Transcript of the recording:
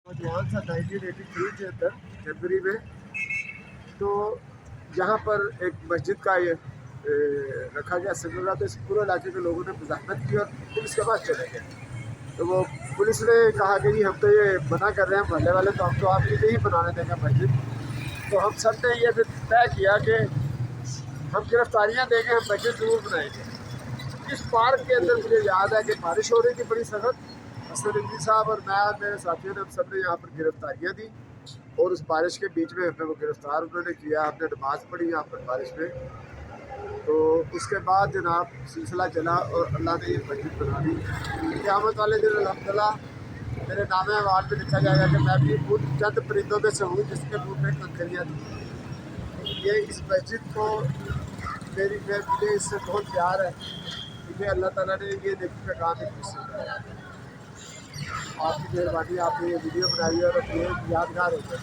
नौजवान था 1983 के अंदर जनवरी में, तो यहाँ पर एक मस्जिद का ये रखा गया सिलसिला। तो इस पूरे इलाके के लोगों ने मुज़ाहमत की और पुलिस के पास चले गए। तो वो पुलिस ने कहा कि जी हम तो ये मना कर रहे हैं मोहल्ले वाले, तो हम तो आपकी नहीं बनाने देंगे मस्जिद। तो हम सब ने ये फिर तय किया कि हम गिरफ्तारियाँ देंगे, हम मस्जिद ज़रूर बनाएंगे। इस पार्क के अंदर मुझे याद है कि बारिश हो रही थी बड़ी सख्त। असद रिजवी साहब और मैं और मेरे साथियों ने हम सब ने यहाँ पर गिरफ्तारियाँ दी और उस बारिश के बीच में हमें वो गिरफ़्तार उन्होंने किया। हमने नमाज़ पढ़ी यहाँ पर बारिश में। तो उसके बाद जनाब सिलसिला चला और अल्लाह ने ये मस्जिद बना दी। क़यामत वाले दिन अल्हम्दुलिल्लाह मेरे नामे अवार्ड में लिखा जाएगा कि मैं भी उन चंद परिंदों में से हूँ जिसके मुँह में कंकरियाँ थी। ये इस मस्जिद को मुझे इससे बहुत प्यार है क्योंकि अल्लाह ताला ने ये नेकी का काम है मुझसे कराया। आपकी मेहरबानी, आपने ये वीडियो बनाई है और ये यादगार हो गया।